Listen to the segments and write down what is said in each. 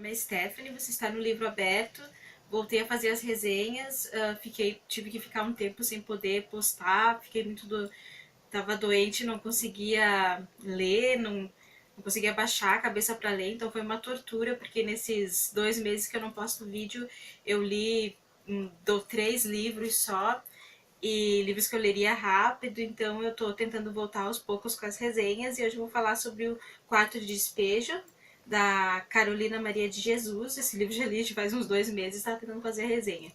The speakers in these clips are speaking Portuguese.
nome é Stephanie, você está no Livro Aberto. Voltei a fazer as resenhas, tive que ficar um tempo sem poder postar, tava doente, não conseguia ler, não conseguia baixar a cabeça para ler, então foi uma tortura, porque nesses 2 meses que eu não posto vídeo, eu li 3 livros só, e livros que eu leria rápido, então eu tô tentando voltar aos poucos com as resenhas, e hoje eu vou falar sobre o Quarto de Despejo, da Carolina Maria de Jesus. Esse livro já li faz uns 2 meses, estava tentando fazer a resenha.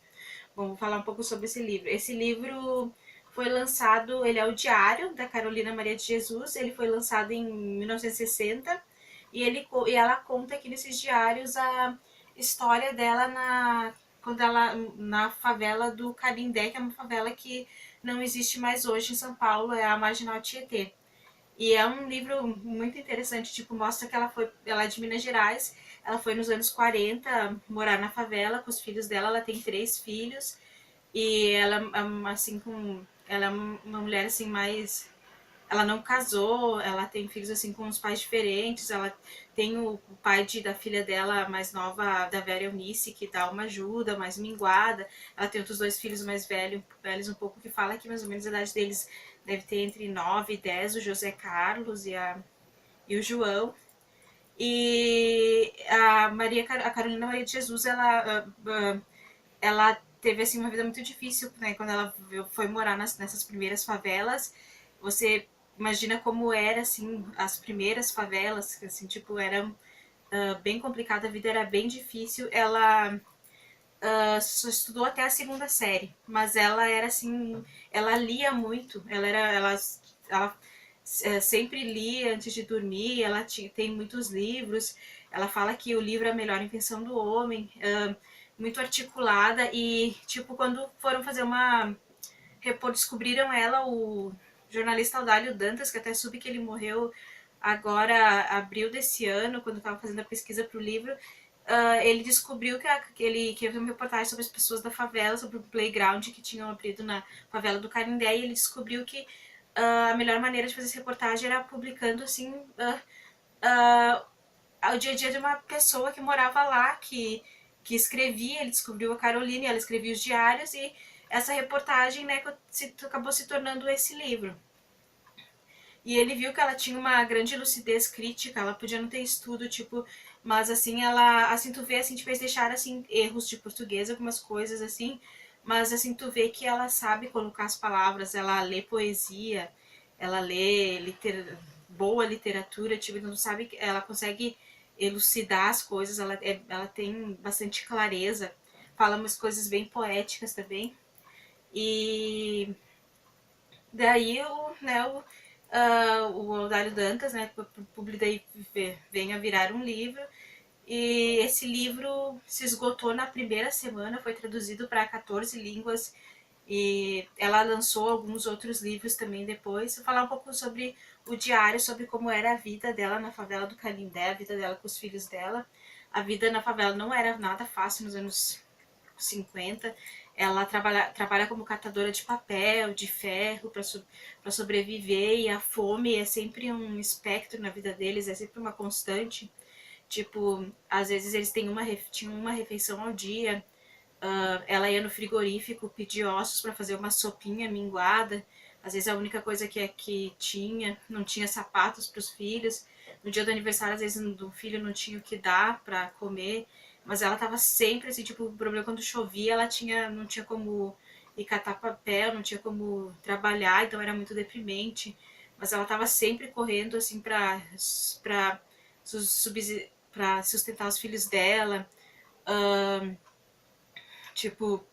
Bom, vou falar um pouco sobre esse livro. Esse livro foi lançado, ele é o diário da Carolina Maria de Jesus, ele foi lançado em 1960, e ela conta aqui nesses diários a história dela quando ela, na favela do Canindé, que é uma favela que não existe mais hoje em São Paulo, é a Marginal Tietê. E é um livro muito interessante, tipo, mostra que ela é de Minas Gerais, ela foi nos anos 40 morar na favela com os filhos dela, ela tem 3 filhos, e ela, assim, ela é uma mulher, assim, mais... Ela não casou, ela tem filhos, assim, com os pais diferentes, ela tem o pai da filha dela mais nova, da Vera Eunice, que dá uma ajuda, mais minguada, ela tem outros 2 filhos mais velhos um pouco, que fala que mais ou menos a idade deles deve ter entre 9 e 10, o José Carlos e o João. E a Carolina Maria de Jesus, ela teve assim uma vida muito difícil, né? Quando ela foi morar nessas primeiras favelas, você imagina como era assim as primeiras favelas, que assim tipo era bem complicada, a vida era bem difícil. Ela só estudou até a segunda série, mas ela era assim, ela lia muito, ela sempre lia antes de dormir, tem muitos livros, ela fala que o livro é a melhor invenção do homem, muito articulada, e tipo, quando foram fazer descobriram ela, o jornalista Audálio Dantas, que até soube que ele morreu agora, abril desse ano, quando estava fazendo a pesquisa para o livro. Ele descobriu que ia uma reportagem sobre as pessoas da favela, sobre o playground que tinham abrido na favela do Canindé, e ele descobriu que a melhor maneira de fazer essa reportagem era publicando assim o dia a dia de uma pessoa que morava lá, que escrevia. Ele descobriu a Carolina e ela escrevia os diários, e essa reportagem, né, acabou se tornando esse livro. E ele viu que ela tinha uma grande lucidez crítica, ela podia não ter estudo, tipo, mas assim, assim, tu vê, assim, tipo, eles deixaram, assim, erros de português, algumas coisas, assim, mas, assim, tu vê que ela sabe colocar as palavras, ela lê poesia, ela lê boa literatura, tipo, então tu sabe que ela consegue elucidar as coisas, ela tem bastante clareza, fala umas coisas bem poéticas também, e daí o Aldário Dantas, né, daí vem a virar um livro, e esse livro se esgotou na primeira semana, foi traduzido para 14 línguas, e ela lançou alguns outros livros também depois. Vou falar um pouco sobre o diário, sobre como era a vida dela na favela do Canindé, a vida dela com os filhos dela. A vida na favela não era nada fácil nos anos 50. Ela trabalha como catadora de papel, de ferro, para sobreviver, e a fome é sempre um espectro na vida deles, é sempre uma constante. Tipo, às vezes eles tinham uma refeição ao dia, ela ia no frigorífico pedir ossos para fazer uma sopinha minguada. Às vezes a única coisa que tinha, não tinha sapatos para os filhos. No dia do aniversário, às vezes do filho não tinha o que dar para comer. Mas ela tava sempre assim, tipo, o problema quando chovia, não tinha como ir catar papel, não tinha como trabalhar, então era muito deprimente. Mas ela tava sempre correndo assim para sustentar os filhos dela. Uh, tipo,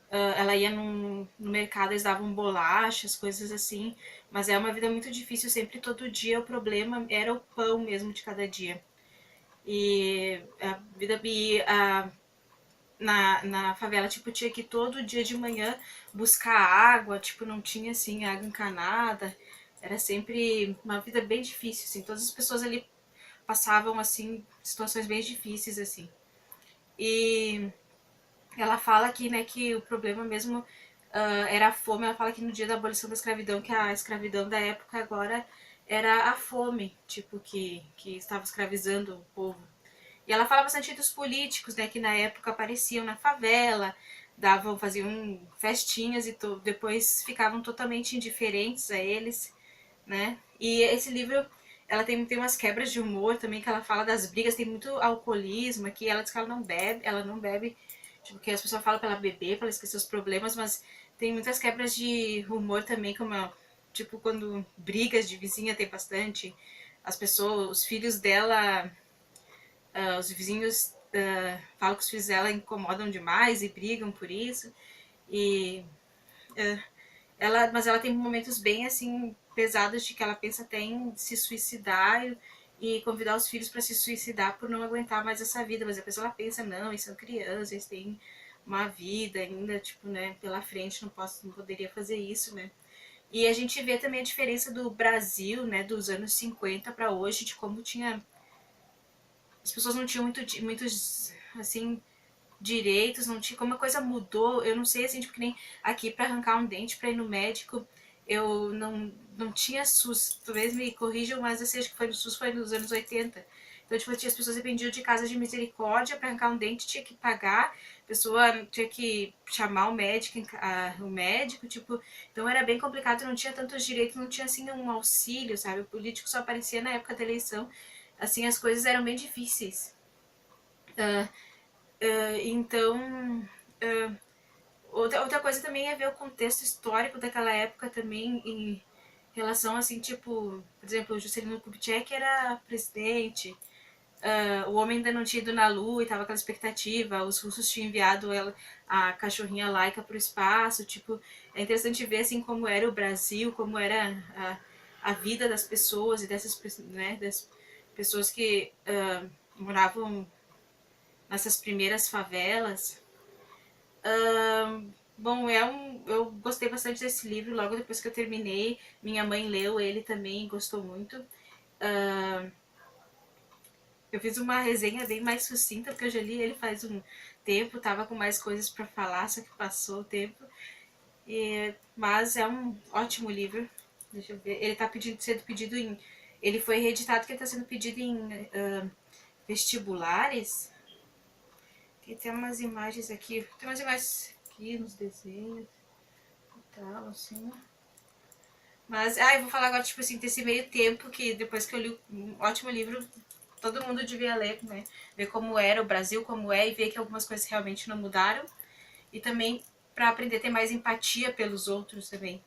ela ia no mercado, eles davam bolachas, coisas assim, mas é uma vida muito difícil, sempre, todo dia o problema era o pão mesmo de cada dia. E a vida na favela, tipo, tinha que todo dia de manhã buscar água, tipo, não tinha assim água encanada, era sempre uma vida bem difícil, assim, todas as pessoas ali passavam assim situações bem difíceis, assim. E ela fala aqui, né, que o problema mesmo era a fome. Ela fala que no dia da abolição da escravidão, que a escravidão da época agora era a fome, tipo, que estava escravizando o povo. E ela fala bastante dos políticos, né, que na época apareciam na favela, faziam festinhas e depois ficavam totalmente indiferentes a eles, né? E esse livro, ela tem umas quebras de humor também, que ela fala das brigas, tem muito alcoolismo aqui, ela diz que ela não bebe, tipo, que as pessoas falam pra ela beber, pra ela esquecer os problemas, mas tem muitas quebras de humor também, como, tipo, quando brigas de vizinha tem bastante, as pessoas, os filhos dela, os vizinhos falam que os filhos dela incomodam demais e brigam por isso, e mas ela tem momentos bem assim pesados de que ela pensa até em se suicidar e convidar os filhos para se suicidar por não aguentar mais essa vida, mas depois ela pensa, não, eles são crianças, eles têm uma vida ainda, tipo, né, pela frente, não poderia fazer isso, né? E a gente vê também a diferença do Brasil, né, dos anos 50 para hoje, de como tinha as pessoas não tinham muitos assim direitos, não tinha, como a coisa mudou, eu não sei assim, tipo, que nem aqui para arrancar um dente, para ir no médico, eu não tinha SUS, talvez me corrijam, mas eu sei que foi no SUS, foi nos anos 80. Então, tipo, as pessoas dependiam de casa de misericórdia, para arrancar um dente tinha que pagar, a pessoa tinha que chamar o médico, tipo, então era bem complicado, não tinha tantos direitos, não tinha assim um auxílio, sabe? O político só aparecia na época da eleição, assim, as coisas eram bem difíceis. Uh, então, uh, outra coisa também é ver o contexto histórico daquela época também em relação, assim, tipo, por exemplo, o Juscelino Kubitschek era presidente, o homem ainda não tinha ido na Lua e tava aquela expectativa, os russos tinham enviado a cachorrinha Laika para o espaço, tipo, é interessante ver, assim, como era o Brasil, como era a vida das pessoas e né, das pessoas que moravam nessas primeiras favelas. Bom, eu gostei bastante desse livro logo depois que eu terminei. Minha mãe leu ele também, gostou muito. Eu fiz uma resenha bem mais sucinta, porque eu já li ele faz um tempo, tava com mais coisas para falar, só que passou o tempo. Mas é um ótimo livro. Deixa eu ver. Ele tá sendo pedido em. Ele foi reeditado que ele tá sendo pedido em vestibulares. Tem umas imagens aqui. Tem umas imagens aqui nos desenhos e tal, assim. Mas, eu vou falar agora, tipo assim, desse meio tempo que depois que eu li um ótimo livro, todo mundo devia ler, né? Ver como era o Brasil, como é, e ver que algumas coisas realmente não mudaram. E também para aprender a ter mais empatia pelos outros também.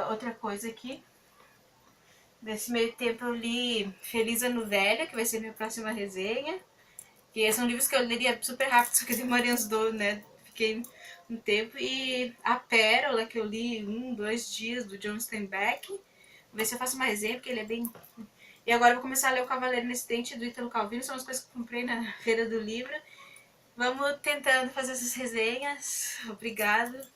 Outra coisa aqui, nesse meio tempo eu li Feliz Ano Velho, que vai ser minha próxima resenha. Que são livros que eu leria super rápido, só que eu demorei uns dois, né? Fiquei um tempo. E A Pérola, que eu li 2 dias, do John Steinbeck. Vou ver se eu faço mais resenha, porque ele é bem. E agora eu vou começar a ler O Cavaleiro Nesse Dente, do Ítalo Calvino. São as coisas que eu comprei na Feira do Livro. Vamos tentando fazer essas resenhas. Obrigado.